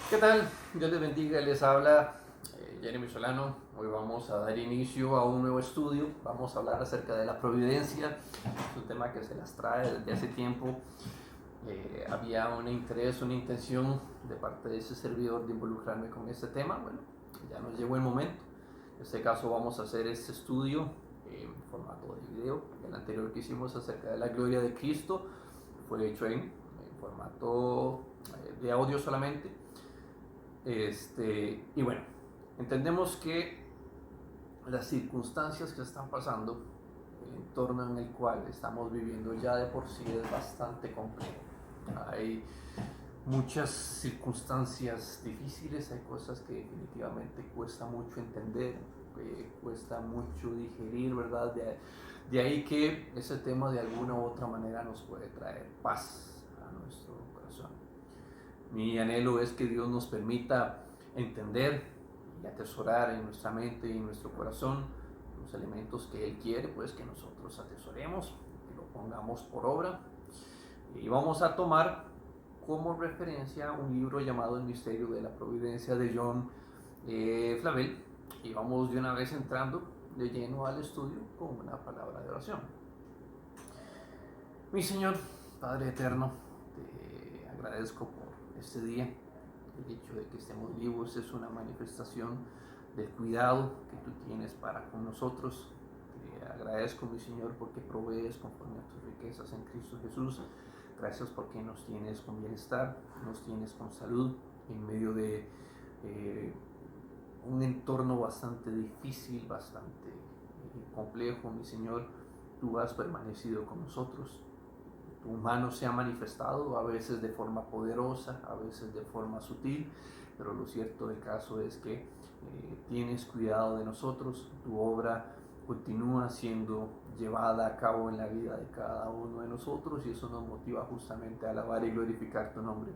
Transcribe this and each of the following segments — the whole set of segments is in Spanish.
¿Qué tal? Dios les bendiga, les habla Jeremy Solano. Hoy vamos a dar inicio a un nuevo estudio. Vamos a hablar acerca de la providencia. Es un tema que se las trae desde hace tiempo. Había un interés, una intención de parte de ese servidor de involucrarme con este tema. Bueno, ya nos llegó el momento. En este caso vamos a hacer este estudio en formato de video. El anterior que hicimos acerca de la gloria de Cristo fue hecho en formato de audio solamente. Y bueno, entendemos que las circunstancias que están pasando, el entorno en el cual estamos viviendo ya de por sí es bastante complejo. Hay muchas circunstancias difíciles, hay cosas que definitivamente cuesta mucho entender, cuesta mucho digerir, ¿verdad? De ahí que ese tema de alguna u otra manera nos puede traer paz a nuestro corazón. Mi anhelo es que Dios nos permita entender y atesorar en nuestra mente y en nuestro corazón los elementos que Él quiere, pues que nosotros atesoremos, que lo pongamos por obra. Y vamos a tomar como referencia un libro llamado El Misterio de la Providencia de John Flavel, y vamos de una vez entrando de lleno al estudio con una palabra de oración. Mi Señor, Padre eterno, te agradezco por este día. El hecho de que estemos vivos es una manifestación del cuidado que tú tienes para con nosotros. Te agradezco, mi Señor, porque provees conforme a tus riquezas en Cristo Jesús. Gracias porque nos tienes con bienestar, nos tienes con salud en medio de un entorno bastante difícil, bastante complejo, mi Señor. Tú has permanecido con nosotros. Tu mano se ha manifestado, a veces de forma poderosa, a veces de forma sutil, pero lo cierto del caso es que tienes cuidado de nosotros. Tu obra continúa siendo llevada a cabo en la vida de cada uno de nosotros, y eso nos motiva justamente a alabar y glorificar tu nombre.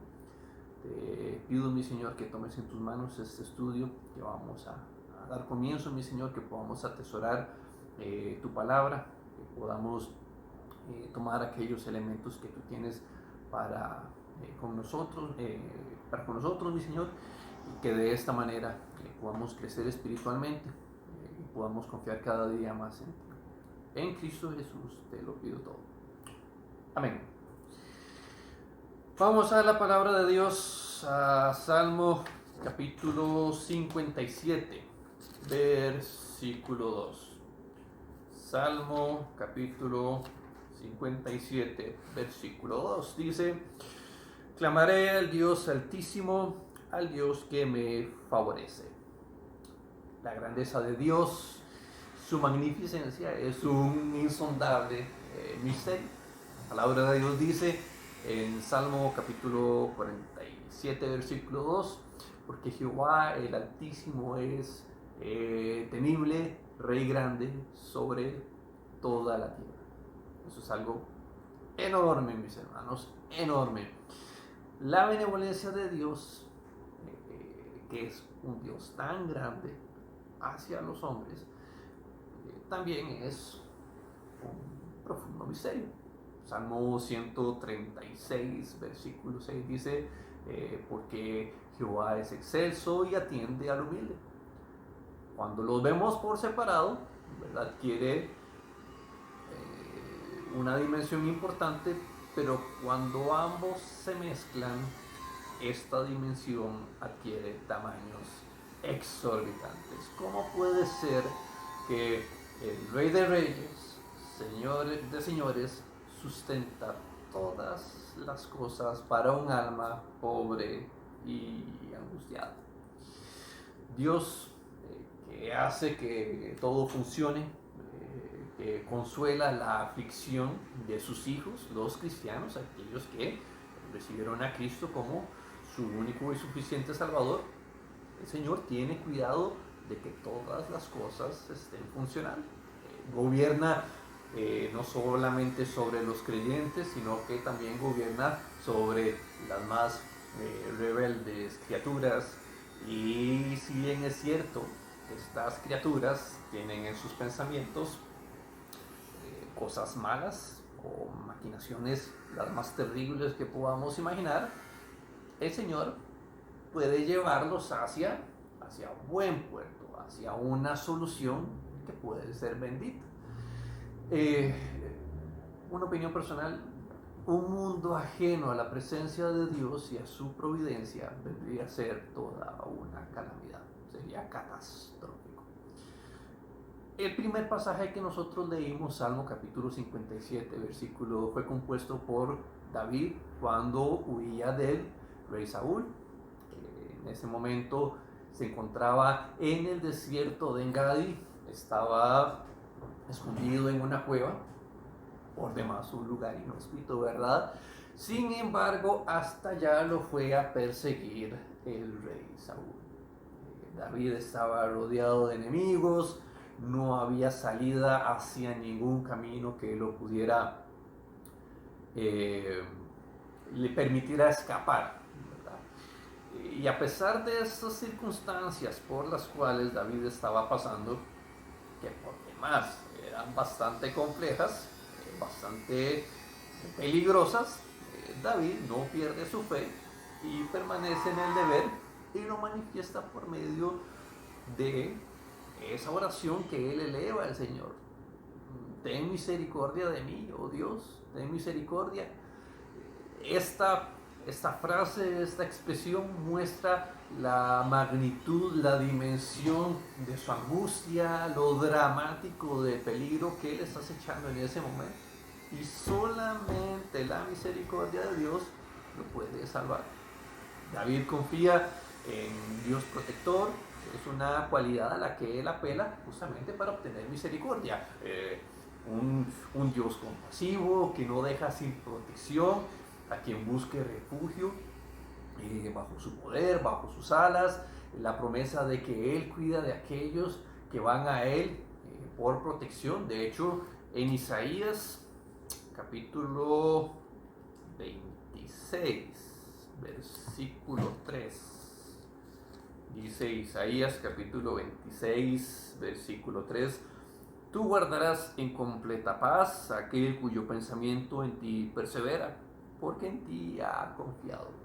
Te pido, mi Señor, que tomes en tus manos este estudio que vamos a dar comienzo, mi Señor, que podamos atesorar tu palabra, que podamos tomar aquellos elementos que tú tienes para con nosotros, mi Señor, y que de esta manera podamos crecer espiritualmente y podamos confiar cada día más en ti. En Cristo Jesús te lo pido todo. Amén. Vamos a la palabra de Dios, a Salmo capítulo 57, versículo 2. Salmo capítulo 57, versículo 2, dice: clamaré al Dios altísimo, al Dios que me favorece. La grandeza de Dios, su magnificencia es un insondable misterio. La palabra de Dios dice en Salmo capítulo 47, versículo 2: porque Jehová el Altísimo es temible, Rey grande sobre toda la tierra. Eso es algo enorme, mis hermanos, enorme. La benevolencia de Dios, que es un Dios tan grande hacia los hombres, también es un profundo misterio. Salmo 136, versículo 6 dice: porque Jehová es excelso y atiende al humilde. Cuando los vemos por separado, ¿verdad?, adquiere una dimensión importante, pero cuando ambos se mezclan, esta dimensión adquiere tamaños exorbitantes. ¿Cómo puede ser que el Rey de Reyes, Señor de Señores, sustenta todas las cosas para un alma pobre y angustiada? Dios, que hace que todo funcione, que consuela la aflicción de sus hijos, los cristianos, aquellos que recibieron a Cristo como su único y suficiente Salvador. El Señor tiene cuidado de que todas las cosas estén funcionando. Gobierna no solamente sobre los creyentes, sino que también gobierna sobre las más rebeldes criaturas. Y si bien es cierto, estas criaturas tienen en sus pensamientos cosas malas o maquinaciones las más terribles que podamos imaginar, el Señor puede llevarlos hacia un buen puerto, hacia una solución que puede ser bendita. Una opinión personal: un mundo ajeno a la presencia de Dios y a su providencia vendría a ser toda una calamidad, sería catastrófico. El primer pasaje que nosotros leímos, Salmo capítulo 57, versículo, fue compuesto por David cuando huía del rey Saúl. En ese momento se encontraba en el desierto de Engadi, estaba escondido en una cueva, por demás un lugar inhóspito, ¿verdad? Sin embargo, hasta allá lo fue a perseguir el rey Saúl. David estaba rodeado de enemigos, no había salida hacia ningún camino que lo pudiera, le permitiera escapar, ¿verdad? Y a pesar de estas circunstancias por las cuales David estaba pasando, que por demás eran bastante complejas, bastante peligrosas, David no pierde su fe y permanece en el deber y lo manifiesta por medio de esa oración que él eleva al Señor. Ten misericordia de mí, oh Dios, ten misericordia. Esta frase, esta expresión muestra la magnitud, la dimensión de su angustia, lo dramático del peligro que él está acechando en ese momento. Y solamente la misericordia de Dios lo puede salvar. David confía en Dios protector, es una cualidad a la que él apela justamente para obtener misericordia. Un Dios compasivo que no deja sin protección a quien busque refugio bajo su poder, bajo sus alas, la promesa de que él cuida de aquellos que van a él por protección. De hecho, en Isaías capítulo 26, versículo 3, dice Isaías capítulo 26, versículo 3: tú guardarás en completa paz a aquel cuyo pensamiento en ti persevera, porque en ti ha confiado.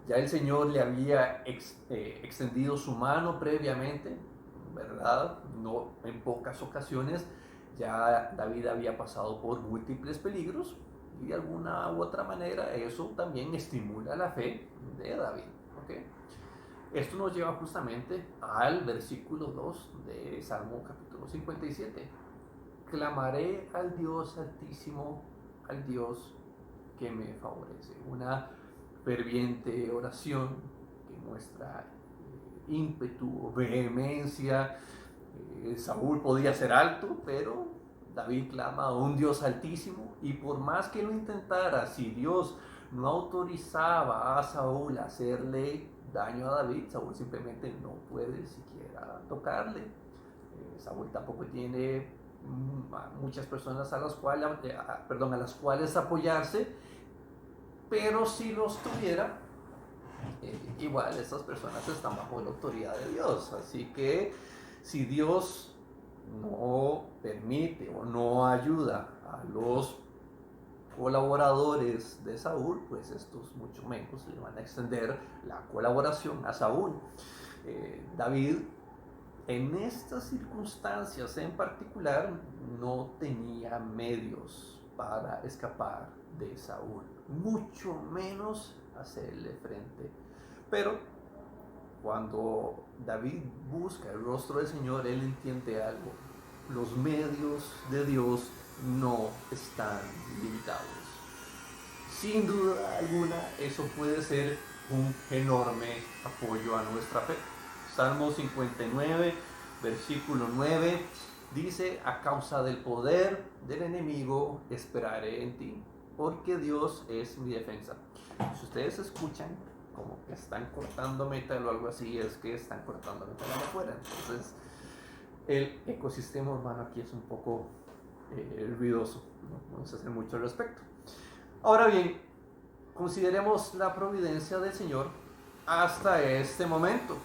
Ya el Señor le había extendido su mano previamente, ¿verdad? No en pocas ocasiones. Ya David había pasado por múltiples peligros y de alguna u otra manera eso también estimula la fe de David. ¿Okay? Esto nos lleva justamente al versículo 2 de Salmo capítulo 57. Clamaré al Dios altísimo, al Dios que me favorece. Una ferviente oración que muestra ímpetu, vehemencia. Saúl podía ser alto, pero David clama a un Dios altísimo, y por más que lo intentara, si Dios no autorizaba a Saúl a hacerle daño a David, Saúl simplemente no puede siquiera tocarle. Saúl tampoco tiene muchas personas a las cuales apoyarse, pero si los tuviera, igual esas personas están bajo la autoridad de Dios. Así que si Dios no permite o no ayuda a los colaboradores de Saúl, pues estos mucho menos le van a extender la colaboración a Saúl. David, en estas circunstancias en particular, no tenía medios para escapar de Saúl, mucho menos hacerle frente. Pero cuando David busca el rostro del Señor, él entiende algo: los medios de Dios no están limitados. Sin duda alguna, eso puede ser un enorme apoyo a nuestra fe. Salmo 59, versículo 9, dice: a causa del poder del enemigo esperaré en ti, porque Dios es mi defensa. Si ustedes escuchan como que están cortando metal o algo así, es que están cortando metal allá afuera. Entonces, el ecosistema urbano aquí es un poco ruidoso, no podemos hacer mucho al respecto. Ahora bien, consideremos la providencia del Señor hasta este momento.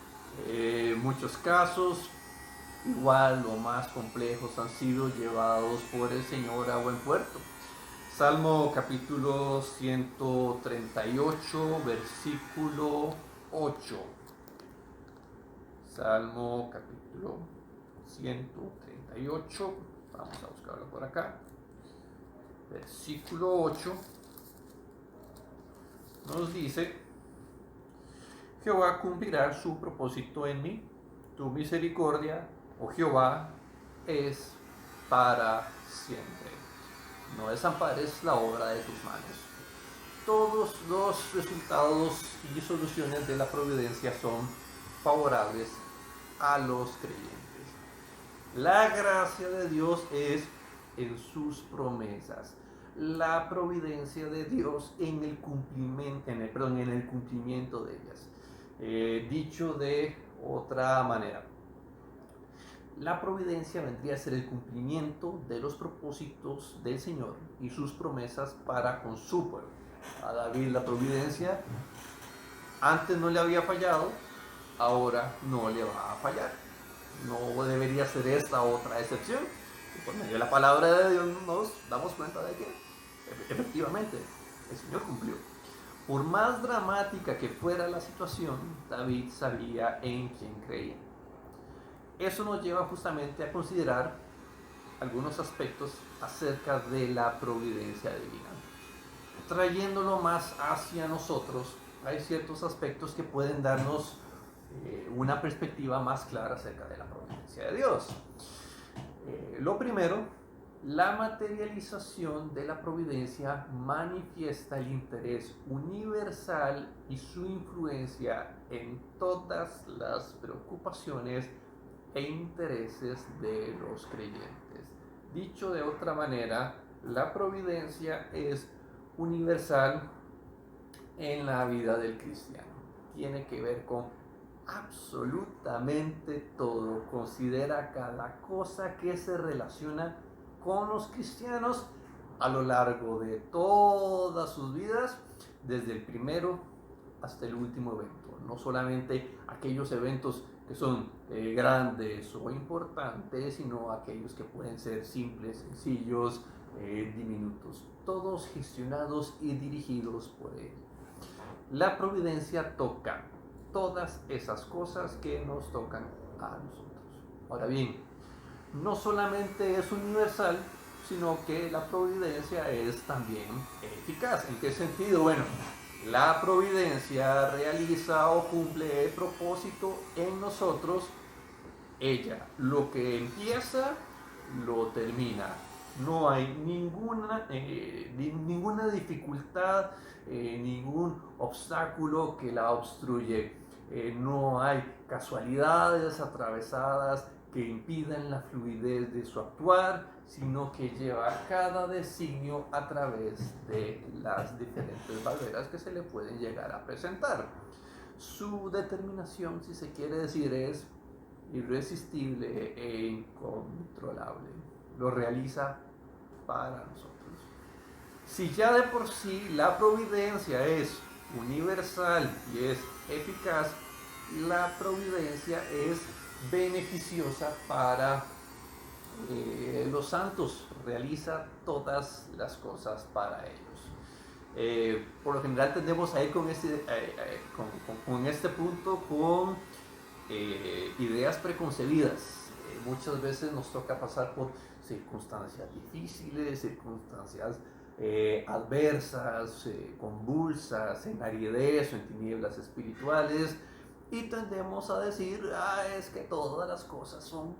Muchos casos, igual o más complejos, han sido llevados por el Señor a buen puerto. Salmo capítulo 138, versículo 8. Salmo capítulo 138. Vamos a buscarlo por acá. Versículo 8 nos dice: Jehová cumplirá su propósito en mí. Tu misericordia, oh Jehová, es para siempre. No desampares la obra de tus manos. Todos los resultados y soluciones de la providencia son favorables a los creyentes. La gracia de Dios es en sus promesas. La providencia de Dios en el cumplimiento, en el cumplimiento de ellas. Dicho de otra manera, la providencia vendría a ser el cumplimiento de los propósitos del Señor y sus promesas para con su pueblo. A David la providencia antes no le había fallado, ahora no le va a fallar. No debería ser esta otra excepción. Y por medio de la palabra de Dios nos damos cuenta de que efectivamente el Señor cumplió. Por más dramática que fuera la situación, David sabía en quién creía. Eso nos lleva justamente a considerar algunos aspectos acerca de la providencia divina. Trayéndolo más hacia nosotros, hay ciertos aspectos que pueden darnos una perspectiva más clara acerca de la providencia de Dios. Lo primero, la materialización de la providencia manifiesta el interés universal y su influencia en todas las preocupaciones e intereses de los creyentes. Dicho de otra manera, la providencia es universal en la vida del cristiano. Tiene que ver con absolutamente todo. Considera cada cosa que se relaciona con los cristianos a lo largo de todas sus vidas, desde el primero hasta el último evento. No solamente aquellos eventos que son grandes o importantes, sino aquellos que pueden ser simples, sencillos, diminutos, todos gestionados y dirigidos por Él. La providencia toca todas esas cosas que nos tocan a nosotros. Ahora bien, no solamente es universal, sino que la providencia es también eficaz. ¿En qué sentido? Bueno, la providencia realiza o cumple el propósito en nosotros. Ella lo que empieza, lo termina. No hay ninguna dificultad, ningún obstáculo que la obstruye. No hay casualidades atravesadas que impidan la fluidez de su actuar, sino que lleva cada designio a través de las diferentes barreras que se le pueden llegar a presentar. Su determinación, si se quiere decir, es irresistible e incontrolable. Lo realiza para nosotros. Si ya de por sí la providencia es universal y es eficaz, la providencia es beneficiosa para los santos, realiza todas las cosas para ellos. Por lo general tendemos a ir con este punto con ideas preconcebidas. Muchas veces nos toca pasar por circunstancias difíciles, circunstancias adversas, convulsas, en aridez o en tinieblas espirituales, y tendemos a decir, es que todas las cosas son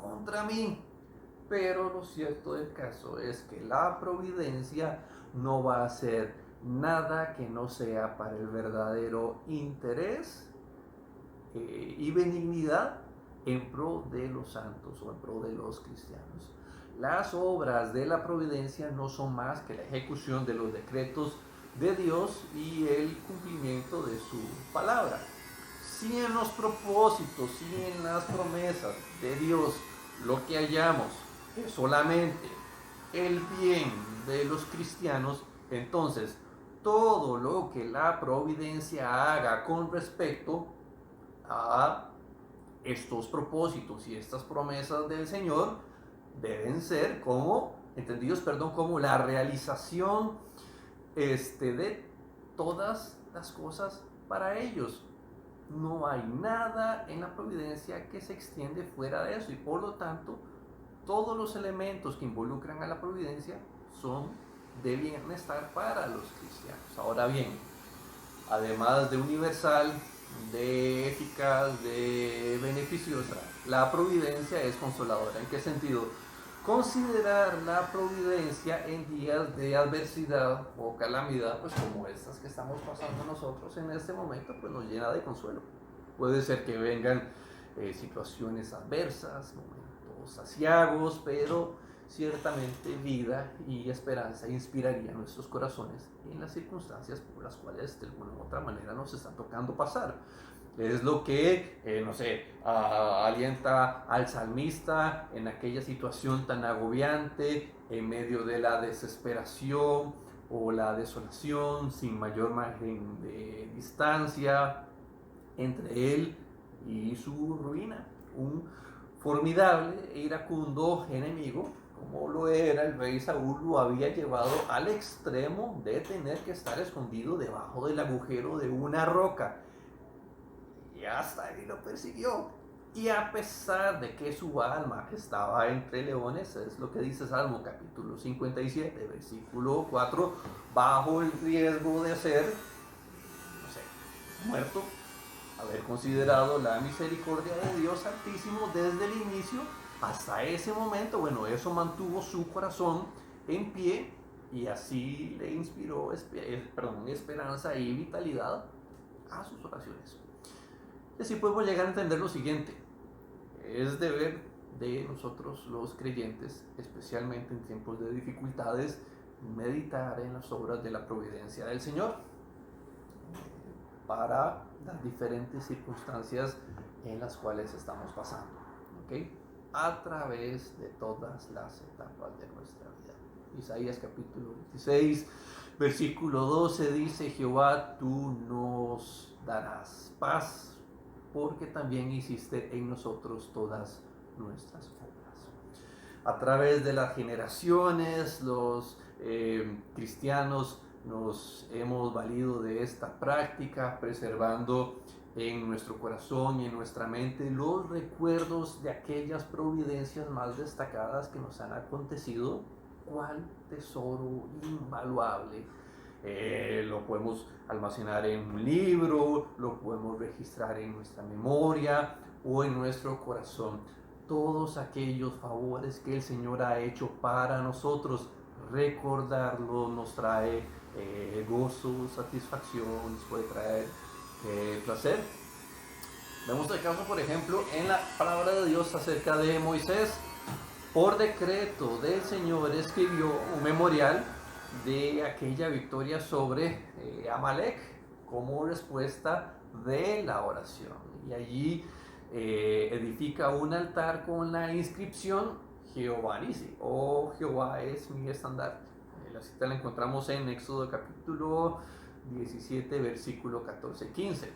contra mí. Pero lo cierto del caso es que la providencia no va a hacer nada que no sea para el verdadero interés y benignidad en pro de los santos o en pro de los cristianos. Las obras de la providencia no son más que la ejecución de los decretos de Dios y el cumplimiento de su palabra. Si en los propósitos, si en las promesas de Dios lo que hallamos es solamente el bien de los cristianos, entonces todo lo que la providencia haga con respecto a estos propósitos y estas promesas del Señor deben ser entendidos como la realización de todas las cosas para ellos. No hay nada en la providencia que se extiende fuera de eso, y por lo tanto todos los elementos que involucran a la providencia son de bienestar para los cristianos. Ahora bien, además de universal, de eficaz, de beneficiosa, la providencia es consoladora. ¿En qué sentido? Considerar la providencia en días de adversidad o calamidad, pues como estas que estamos pasando nosotros en este momento, pues nos llena de consuelo. Puede ser que vengan situaciones adversas, momentos aciagos, pero ciertamente vida y esperanza inspirarían nuestros corazones en las circunstancias por las cuales de alguna u otra manera nos están tocando pasar. Es lo que, no sé, alienta al salmista en aquella situación tan agobiante, en medio de la desesperación o la desolación, sin mayor margen de distancia entre él y su ruina. Un formidable e iracundo enemigo, como lo era el rey Saúl, lo había llevado al extremo de tener que estar escondido debajo del agujero de una roca. Y hasta ahí lo persiguió. Y a pesar de que su alma estaba entre leones, es lo que dice Salmo capítulo 57, versículo 4, bajo el riesgo de ser, no sé, muerto, haber considerado la misericordia de Dios Altísimo desde el inicio hasta ese momento, bueno, eso mantuvo su corazón en pie y así le inspiró esperanza y vitalidad a sus oraciones. Y así podemos llegar a entender lo siguiente: es deber de nosotros los creyentes, especialmente en tiempos de dificultades, meditar en las obras de la providencia del Señor para las diferentes circunstancias en las cuales estamos pasando, ¿okay? A través de todas las etapas de nuestra vida. Isaías capítulo 26, versículo 12 dice: Jehová, tú nos darás paz, porque también hiciste en nosotros todas nuestras obras. A través de las generaciones, los cristianos nos hemos valido de esta práctica, preservando en nuestro corazón y en nuestra mente los recuerdos de aquellas providencias más destacadas que nos han acontecido. ¡Cuál tesoro invaluable! Lo podemos almacenar en un libro, lo podemos registrar en nuestra memoria o en nuestro corazón. Todos aquellos favores que el Señor ha hecho para nosotros, recordarlo nos trae gozo, satisfacción, nos puede traer placer. Vemos el caso, por ejemplo, en la palabra de Dios acerca de Moisés. Por decreto del Señor escribió un memorial de aquella victoria sobre Amalek como respuesta de la oración. Y allí edifica un altar con la inscripción Jehová Nisi, o Jehová es mi estandarte. La cita la encontramos en Éxodo capítulo 17, versículo 14-15.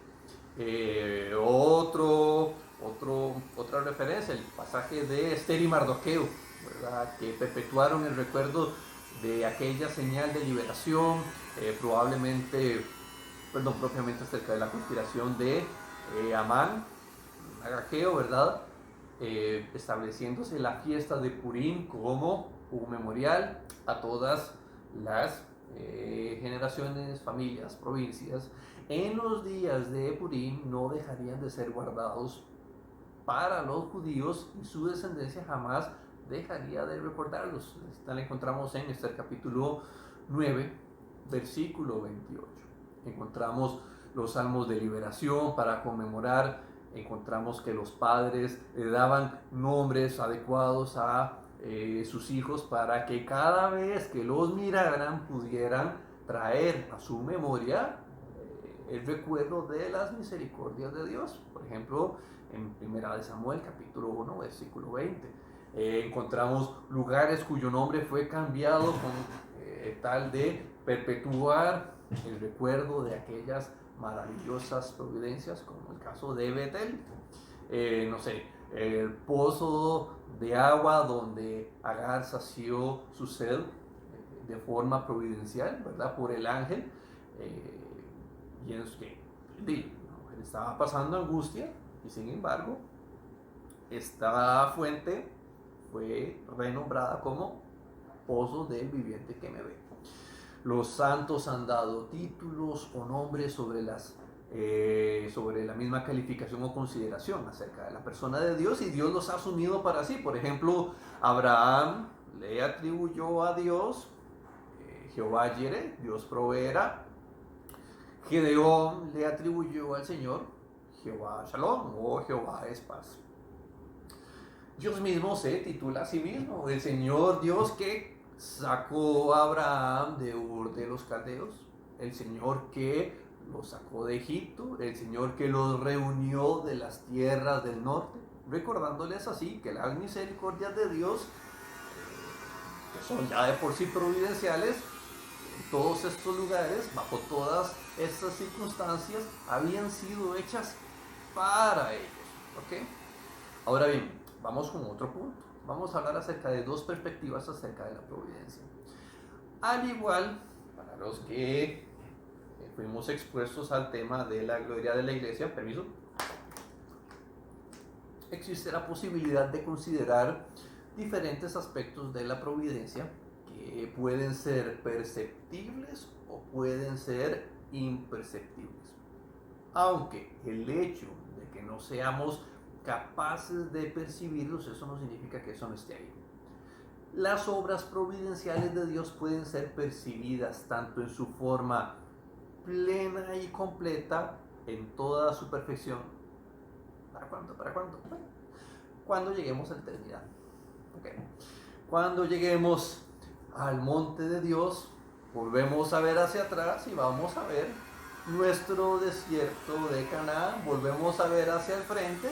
Otra referencia, el pasaje de Esther y Mardoqueo, ¿verdad?, que perpetuaron el recuerdo de aquella señal de liberación, propiamente acerca de la conspiración de Amán, Agageo, ¿verdad?, estableciéndose la fiesta de Purim como un memorial a todas las generaciones, familias, provincias. En los días de Purim no dejarían de ser guardados para los judíos y su descendencia jamás dejaría de recordarlos. Esta la encontramos en Esther capítulo 9, versículo 28. Encontramos los salmos de liberación para conmemorar. Encontramos que los padres le daban nombres adecuados a sus hijos para que cada vez que los miraran pudieran traer a su memoria el recuerdo de las misericordias de Dios. Por ejemplo, en 1 Samuel capítulo 1, versículo 20. Encontramos lugares cuyo nombre fue cambiado con tal de perpetuar el recuerdo de aquellas maravillosas providencias, como el caso de Betel. El pozo de agua donde Agar sació su sed de forma providencial, ¿verdad?, por el ángel. Y es que estaba pasando angustia y sin embargo esta fuente fue renombrada como Pozo del Viviente que me ve. Los santos han dado títulos o nombres sobre la misma calificación o consideración acerca de la persona de Dios, y Dios los ha asumido para sí. Por ejemplo, Abraham le atribuyó a Dios Jehová Jireh, Dios proveerá. Gedeón le atribuyó al Señor Jehová Shalom, o Jehová es paz. Dios mismo se titula a sí mismo el Señor Dios que sacó a Abraham de Ur de los Caldeos, el Señor que los sacó de Egipto, el Señor que los reunió de las tierras del norte, recordándoles así que las misericordias de Dios, que son ya de por sí providenciales, en todos estos lugares, bajo todas estas circunstancias, habían sido hechas para ellos. ¿Ok? Ahora bien, vamos con otro punto. Vamos a hablar acerca de dos perspectivas acerca de la providencia. Al igual, para los que fuimos expuestos al tema de la gloria de la iglesia, permiso, existe la posibilidad de considerar diferentes aspectos de la providencia que pueden ser perceptibles o pueden ser imperceptibles. Aunque el hecho de que no seamos capaces de percibirlos, eso no significa que eso no esté ahí. Las obras providenciales de Dios pueden ser percibidas tanto en su forma plena y completa, en toda su perfección. ¿Para cuándo? ¿Para cuándo? Bueno, cuando lleguemos a la eternidad. Okay. Cuando lleguemos al monte de Dios, volvemos a ver hacia atrás y vamos a ver nuestro desierto de Canaán, volvemos a ver hacia el frente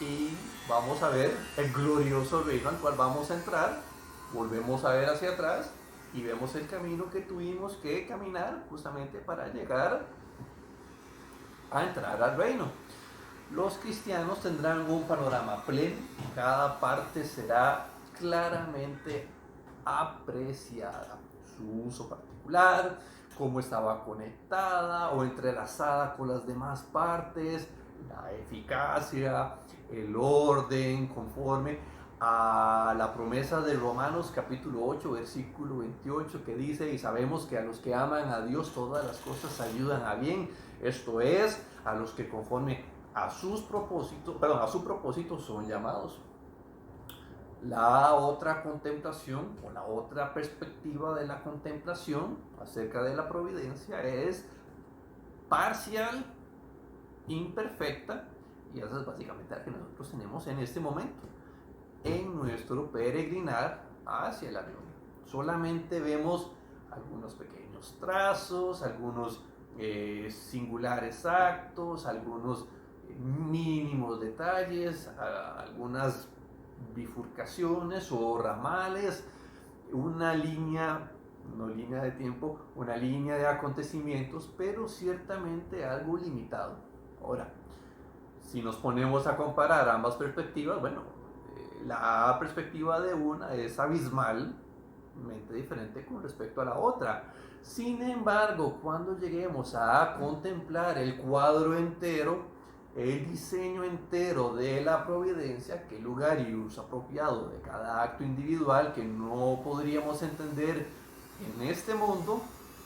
y vamos a ver el glorioso reino al cual vamos a entrar, volvemos a ver hacia atrás y vemos el camino que tuvimos que caminar justamente para llegar a entrar al reino. Los cristianos tendrán un panorama pleno, cada parte será claramente apreciada, su uso particular, cómo estaba conectada o entrelazada con las demás partes, la eficacia, el orden conforme a la promesa de Romanos capítulo 8 versículo 28, que dice: y sabemos que a los que aman a Dios todas las cosas ayudan a bien, esto es, a los que conforme a su propósito son llamados. La otra contemplación o la otra perspectiva de la contemplación acerca de la providencia es parcial, imperfecta, y esa es básicamente la que nosotros tenemos en este momento en nuestro peregrinar hacia la gloria. Solamente vemos algunos pequeños trazos, algunos singulares actos, algunos mínimos detalles, algunas bifurcaciones o ramales, una línea, no línea de tiempo, una línea de acontecimientos, pero ciertamente algo limitado. Ahora, si nos ponemos a comparar ambas perspectivas, bueno, la perspectiva de una es abismalmente diferente con respecto a la otra. Sin embargo, cuando lleguemos a contemplar el cuadro entero, el diseño entero de la providencia, que lugar y uso apropiado de cada acto individual que no podríamos entender en este mundo,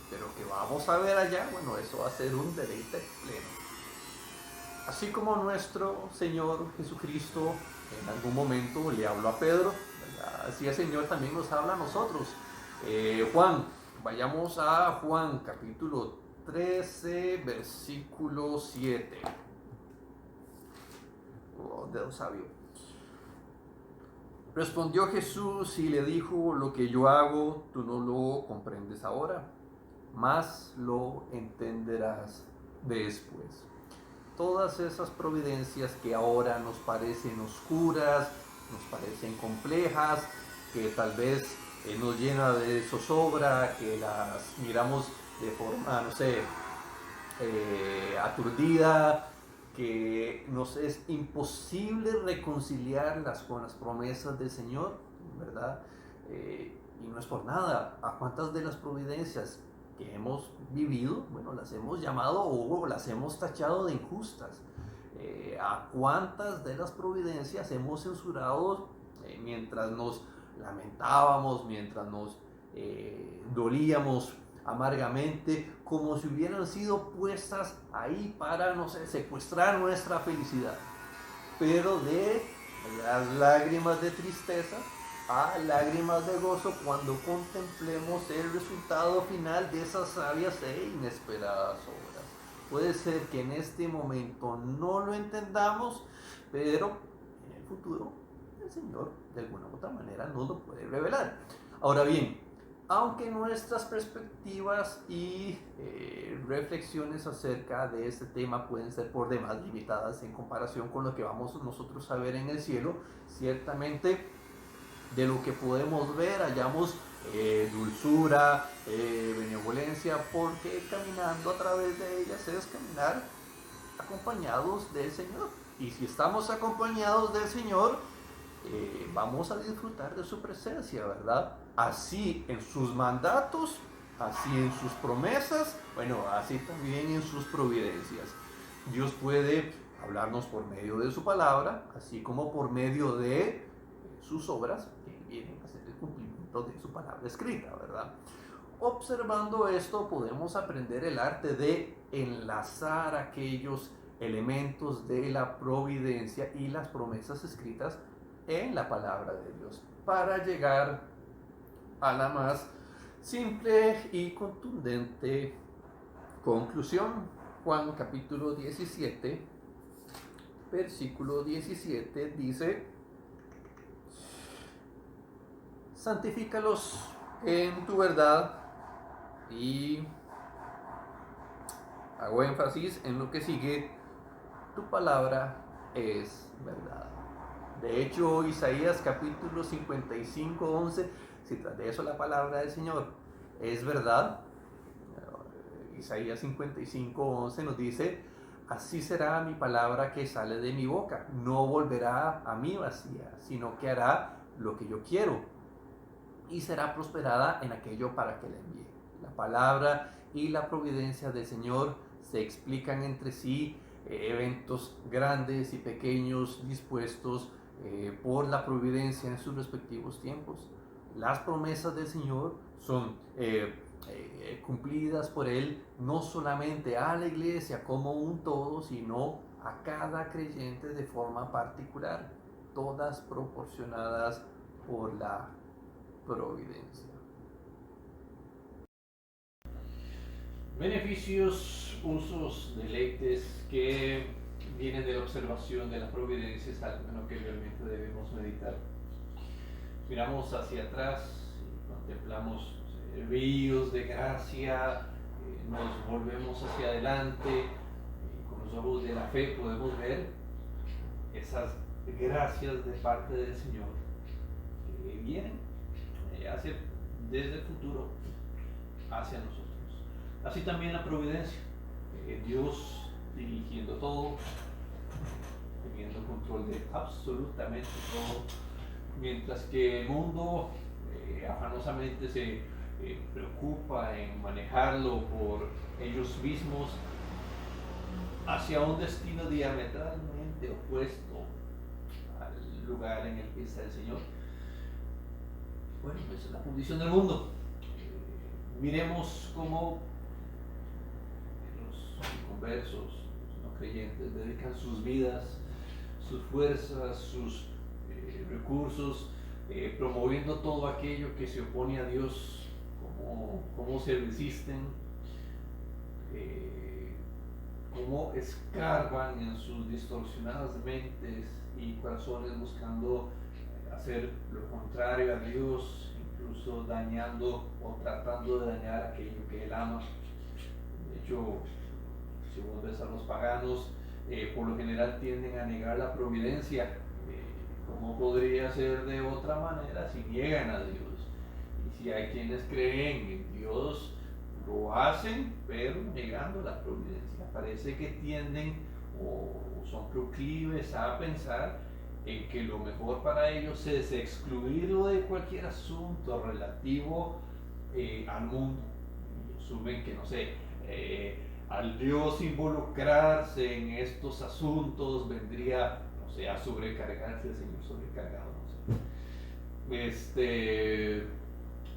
pero que vamos a ver allá, bueno, eso va a ser un deleite pleno. Así como nuestro Señor Jesucristo en algún momento le habló a Pedro, ¿verdad? Así el Señor también nos habla a nosotros. Juan, vayamos a Juan capítulo 13, versículo 7. Oh, dedo sabio. Respondió Jesús y le dijo: lo que yo hago tú no lo comprendes ahora, mas lo entenderás después. Todas esas providencias que ahora nos parecen oscuras, nos parecen complejas, que tal vez nos llena de zozobra, que las miramos de forma, no sé, aturdida, que nos es imposible reconciliarlas con las promesas del Señor, ¿verdad? Y no es por nada. ¿A cuántas de las providencias que hemos vivido, bueno, las hemos llamado o las hemos tachado de injustas. ¿A cuántas de las providencias hemos censurado mientras nos lamentábamos, mientras nos dolíamos amargamente, como si hubieran sido puestas ahí para, no sé, secuestrar nuestra felicidad? Pero de las lágrimas de tristeza a lágrimas de gozo cuando contemplemos el resultado final de esas sabias e inesperadas obras. Puede ser que en este momento no lo entendamos, pero en el futuro el Señor de alguna u otra manera nos lo puede revelar. Ahora bien, aunque nuestras perspectivas y reflexiones acerca de este tema pueden ser por demás limitadas en comparación con lo que vamos nosotros a ver en el cielo, ciertamente de lo que podemos ver hallamos dulzura, benevolencia, porque caminando a través de ellas es caminar acompañados del Señor. Y si estamos acompañados del Señor, vamos a disfrutar de su presencia, ¿verdad? Así en sus mandatos, así en sus promesas, bueno, así también en sus providencias. Dios puede hablarnos por medio de su palabra, así como por medio de sus obras, que vienen a ser el cumplimiento de su palabra escrita, ¿verdad? Observando esto, podemos aprender el arte de enlazar aquellos elementos de la providencia y las promesas escritas en la palabra de Dios para llegar a la más simple y contundente conclusión. Juan capítulo 17, versículo 17 dice: santifícalos en tu verdad, y hago énfasis en lo que sigue, tu palabra es verdad. De hecho, Isaías capítulo 55, 11, si tras de eso la palabra del Señor es verdad, Isaías 55, 11 nos dice: así será mi palabra que sale de mi boca, no volverá a mí vacía, sino que hará lo que yo quiero y será prosperada en aquello para que la envíe. La palabra y la providencia del Señor se explican entre sí, eventos grandes y pequeños dispuestos por la providencia en sus respectivos tiempos. Las promesas del Señor son cumplidas por Él no solamente a la iglesia como un todo, sino a cada creyente de forma particular, todas proporcionadas por la providencia. Beneficios, usos, deleites que vienen de la observación de la providencia es algo en lo que realmente debemos meditar. Miramos hacia atrás y contemplamos ríos de gracia, nos volvemos hacia adelante, con los ojos de la fe podemos ver esas gracias de parte del Señor que vienen desde el futuro hacia nosotros. Así también la providencia, Dios dirigiendo todo, teniendo control de absolutamente todo, mientras que el mundo afanosamente se preocupa en manejarlo por ellos mismos hacia un destino diametralmente opuesto al lugar en el que está el Señor. Bueno, esa es la condición del mundo. Miremos cómo los inconversos, los no creyentes, dedican sus vidas, sus fuerzas, sus recursos, promoviendo todo aquello que se opone a Dios, cómo se resisten, cómo escarban en sus distorsionadas mentes y corazones buscando hacer lo contrario a Dios, incluso dañando o tratando de dañar aquello que Él ama. De hecho, si vos ves a los paganos, por lo general tienden a negar la providencia. ¿Cómo podría ser de otra manera si niegan a Dios? Y si hay quienes creen en Dios, lo hacen, pero negando la providencia. Parece que tienden o son proclives a pensar en que lo mejor para ellos es excluirlo de cualquier asunto relativo al mundo. asumen que, no sé, al Dios involucrarse en estos asuntos vendría, no sé, a sobrecargarse el Señor sobrecargado, no sé.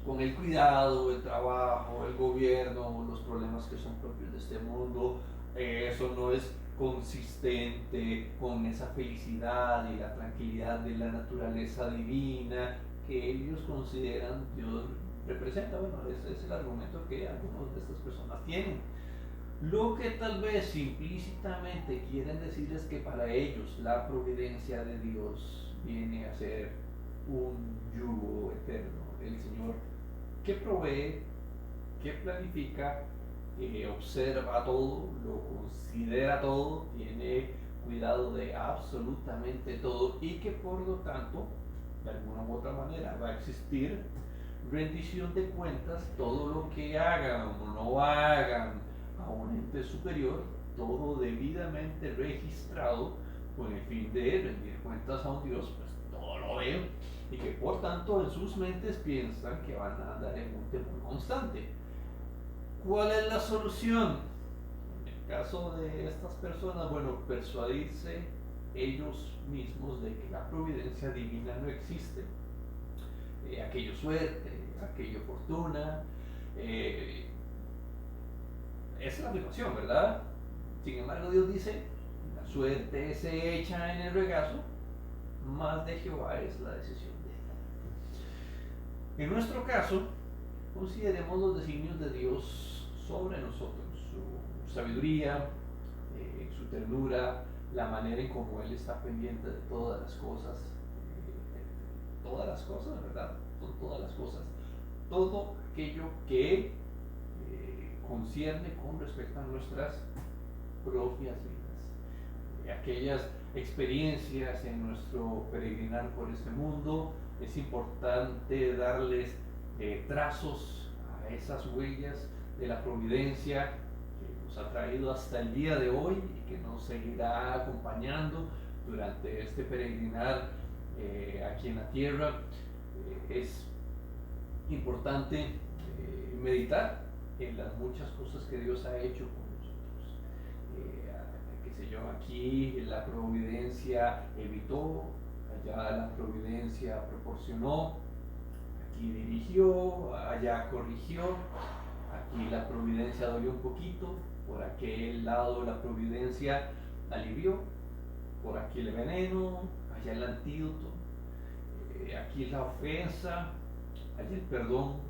Con el cuidado, el trabajo, el gobierno, los problemas que son propios de este mundo, eso no es consistente con esa felicidad y la tranquilidad de la naturaleza divina que ellos consideran Dios representa. Bueno, ese es el argumento que algunas de estas personas tienen. Lo que tal vez implícitamente quieren decir es que para ellos la providencia de Dios viene a ser un yugo eterno. El Señor que provee, que planifica, observa todo, lo considera todo, tiene cuidado de absolutamente todo y que por lo tanto, de alguna u otra manera, va a existir rendición de cuentas, todo lo que hagan o no hagan a un ente superior, todo debidamente registrado con el fin de rendir cuentas a un Dios, pues todo lo veo, y que por tanto en sus mentes piensan que van a andar en un temor constante. ¿Cuál es la solución? En el caso de estas personas, bueno, persuadirse ellos mismos de que la providencia divina no existe. Aquello suerte, aquello fortuna, esa es la afirmación, ¿verdad? Sin embargo, Dios dice, la suerte se echa en el regazo, más de Jehová es la decisión de él. En nuestro caso, consideremos los designios de Dios sobre nosotros, su sabiduría, su ternura, la manera en cómo Él está pendiente de todas las cosas, ¿verdad? Todas las cosas, todo aquello que concierne con respecto a nuestras propias vidas. Aquellas experiencias en nuestro peregrinar por este mundo, es importante darles trazos a esas huellas de la providencia que nos ha traído hasta el día de hoy y que nos seguirá acompañando durante este peregrinar aquí en la tierra. Es importante meditar en las muchas cosas que Dios ha hecho con nosotros. Qué sé yo, aquí la providencia evitó, allá la providencia proporcionó, aquí dirigió, allá corrigió, aquí la providencia dolió un poquito, por aquel lado la providencia alivió, por aquí el veneno, allá el antídoto, aquí la ofensa, allá el perdón,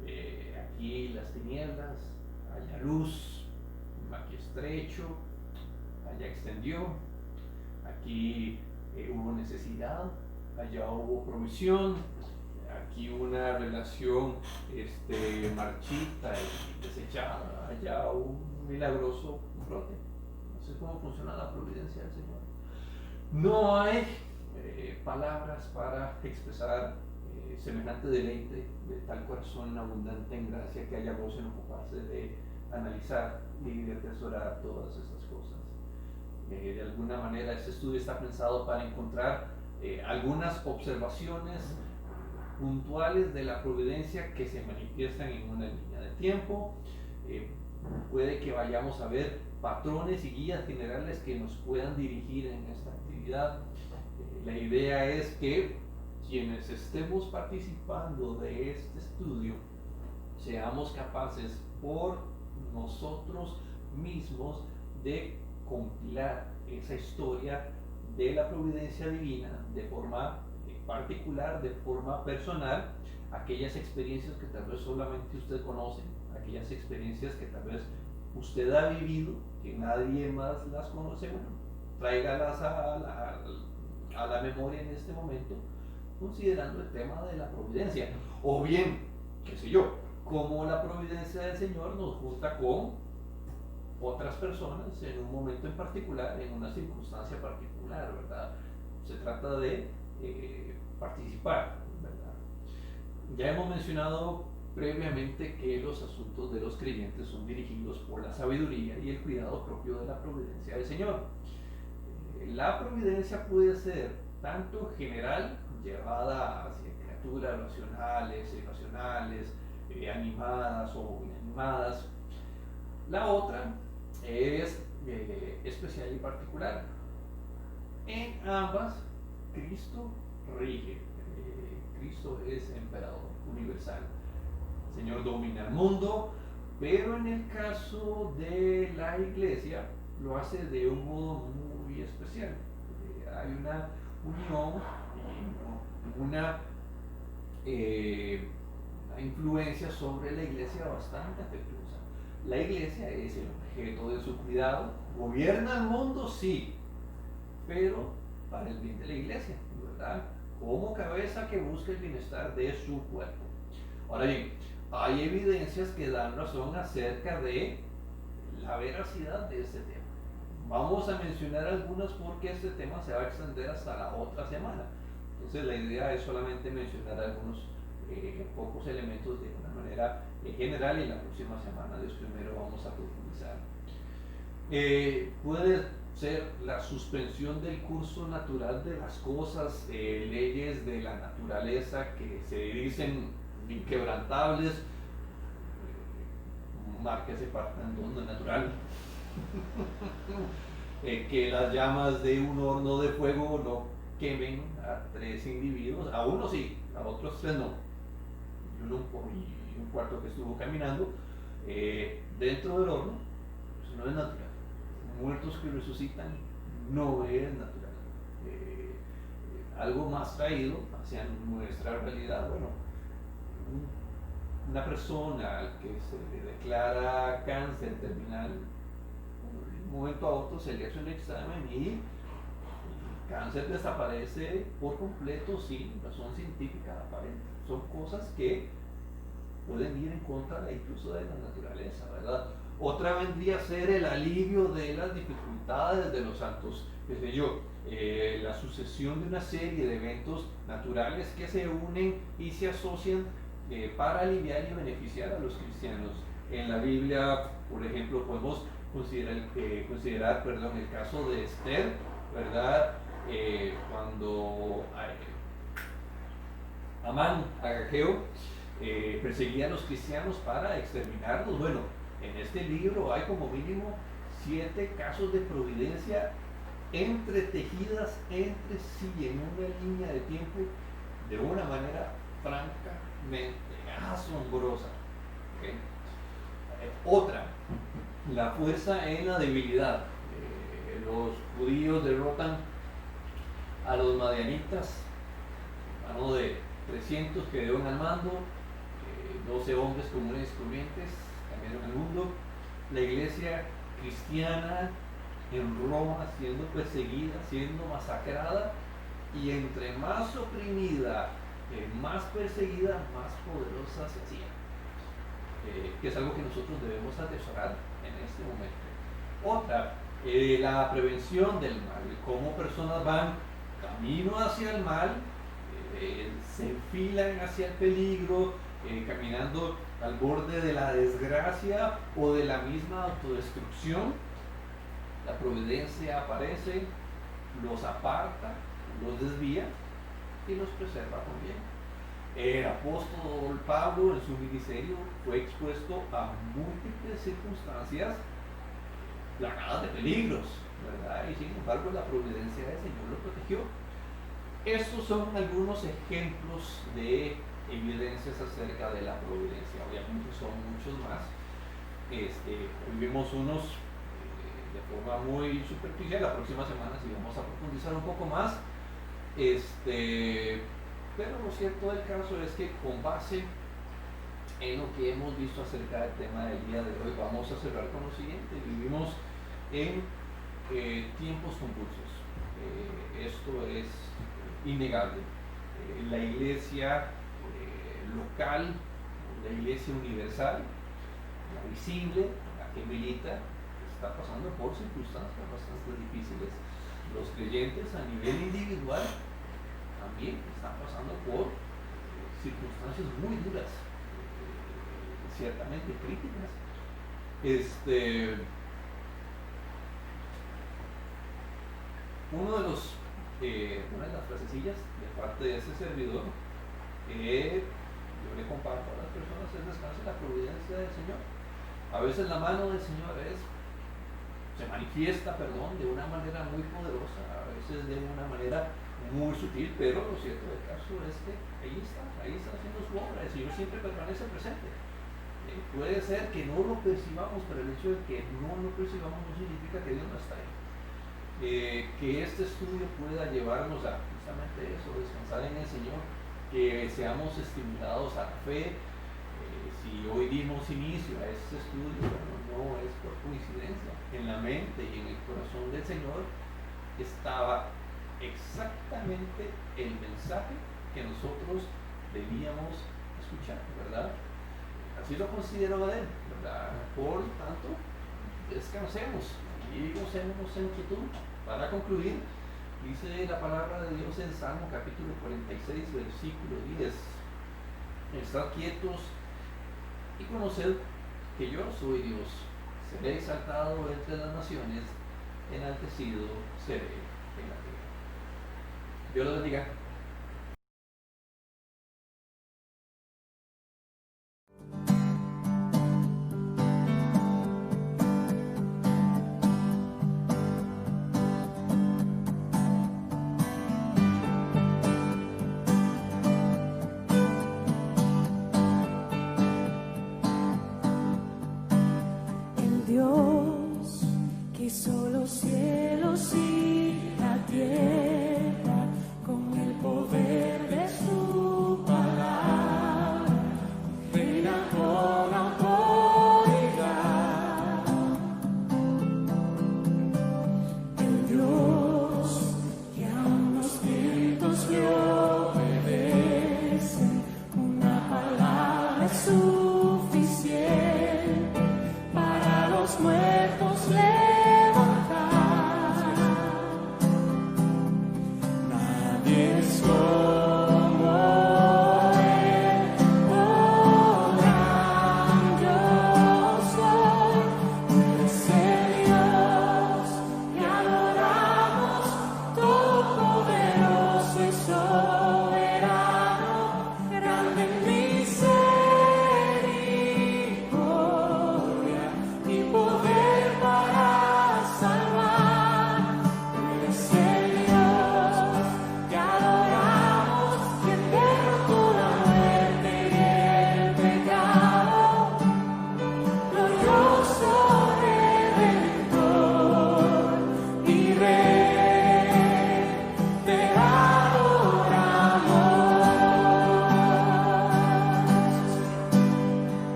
aquí las tinieblas, allá luz, aquí estrecho, allá extendió, aquí hubo necesidad, allá hubo provisión, aquí una relación marchita y desechada, allá un milagroso brote. No sé cómo funciona la providencia del Señor. No hay palabras para expresar semejante deleite de tal corazón abundante en gracia que haya gozo en ocuparse de analizar y de atesorar todas estas cosas. De alguna manera este estudio está pensado para encontrar algunas observaciones puntuales de la providencia que se manifiestan en una línea de tiempo. Puede que vayamos a ver patrones y guías generales que nos puedan dirigir en esta actividad. La idea es que quienes estemos participando de este estudio seamos capaces por nosotros mismos de compilar esa historia de la providencia divina de forma particular, de forma personal, aquellas experiencias que tal vez solamente usted conoce, aquellas experiencias que tal vez usted ha vivido, que nadie más las conoce, bueno, tráigalas a la memoria en este momento, considerando el tema de la providencia. O bien, qué sé yo, cómo la providencia del Señor nos junta con otras personas en un momento en particular, en una circunstancia particular, ¿verdad? Se trata de participar, ¿verdad? Ya hemos mencionado previamente que los asuntos de los creyentes son dirigidos por la sabiduría y el cuidado propio de la providencia del Señor. La providencia puede ser tanto general, llevada hacia criaturas racionales, irracionales, animadas o inanimadas. La otra es especial y particular. En ambas, Cristo rige. Cristo es emperador universal. El Señor domina el mundo, pero en el caso de la iglesia lo hace de un modo muy especial. Hay una unión y una influencia sobre la iglesia bastante afectuosa. La iglesia es el objeto de su cuidado. Gobierna el mundo, sí, pero para el bien de la iglesia, ¿verdad? Como cabeza que busca el bienestar de su cuerpo. Ahora bien, hay evidencias que dan razón acerca de la veracidad de este tema. Vamos a mencionar algunas porque este tema se va a extender hasta la otra semana. Entonces la idea es solamente mencionar algunos pocos elementos de una manera general, y la próxima semana Dios primero vamos a profundizar. Puede ser la suspensión del curso natural de las cosas, leyes de la naturaleza que se dicen inquebrantables, márquese partando natural. Que las llamas de un horno de fuego no quemen a 3 individuos, a uno sí, a otros 3 no. Y un cuarto que estuvo caminando dentro del horno, pues no es natural. Muertos que resucitan no es natural. Algo más traído hacia nuestra realidad. Bueno, una persona al que se le declara cáncer terminal, de un momento a otro se le hace un examen y el cáncer desaparece por completo sin razón científica aparente. Son cosas que pueden ir en contra incluso de la naturaleza, ¿verdad? Otra vendría a ser el alivio de las dificultades de los santos, qué sé yo, la sucesión de una serie de eventos naturales que se unen y se asocian para aliviar y beneficiar a los cristianos. En la Biblia, por ejemplo, podemos considerar el caso de Esther, ¿verdad? Cuando Amán, Agageo, perseguía a los cristianos para exterminarlos. Bueno, en este libro hay como mínimo 7 casos de providencia entretejidas entre sí en una línea de tiempo de una manera francamente asombrosa. ¿Okay? Otra, la fuerza en la debilidad. Los judíos derrotan a los madianitas, mano de 300 que dieron al mando, 12 hombres comunes y corrientes cambiaron el mundo. La iglesia cristiana en Roma siendo perseguida, siendo masacrada, y entre más oprimida, más perseguida, más poderosa se hacía, que es algo que nosotros debemos atesorar en este momento. Otra, la prevención del mal, cómo personas van camino hacia el mal, se enfilan hacia el peligro, caminando al borde de la desgracia o de la misma autodestrucción. La providencia aparece, los aparta, los desvía y los preserva también. El apóstol Pablo en su ministerio fue expuesto a múltiples circunstancias plagadas de peligros, ¿verdad? Y sin embargo la providencia del Señor lo protegió. Estos son algunos ejemplos de evidencias acerca de la providencia. Obviamente son muchos más. Hoy vimos unos de forma muy superficial. La próxima semana sí vamos a profundizar un poco más. Pero lo cierto del caso es que con base en lo que hemos visto acerca del tema del día de hoy, vamos a cerrar con lo siguiente. Vivimos en tiempos convulsos. Esto es innegable. La iglesia local, la iglesia universal, la visible, la que milita, está pasando por circunstancias bastante difíciles. Los creyentes a nivel individual también están pasando por circunstancias muy duras, ciertamente críticas. Una de las frasecillas de parte de ese servidor, yo yo le comparto a las personas es descanso en la providencia del Señor. A veces la mano del Señor se manifiesta, de una manera muy poderosa, a veces de una manera muy sutil, pero lo cierto del caso es que ahí está haciendo su obra. El Señor siempre permanece presente. Puede ser que no lo percibamos, pero el hecho de que no lo percibamos no significa que Dios no está ahí. Que este estudio pueda llevarnos a justamente eso, descansar en el Señor, que seamos estimulados a la fe. Si hoy dimos inicio a este estudio, bueno, no es por coincidencia. En la mente y en el corazón del Señor estaba exactamente el mensaje que nosotros debíamos escuchar, ¿verdad? Así lo consideró él, ¿verdad? Por tanto, descansemos y gocémonos en quietud. Para concluir, dice la palabra de Dios en Salmo capítulo 46, versículo 10: estad quietos y conoced que yo soy Dios. Seré exaltado entre las naciones, enaltecido seré en la tierra. Dios los bendiga. Dios quiso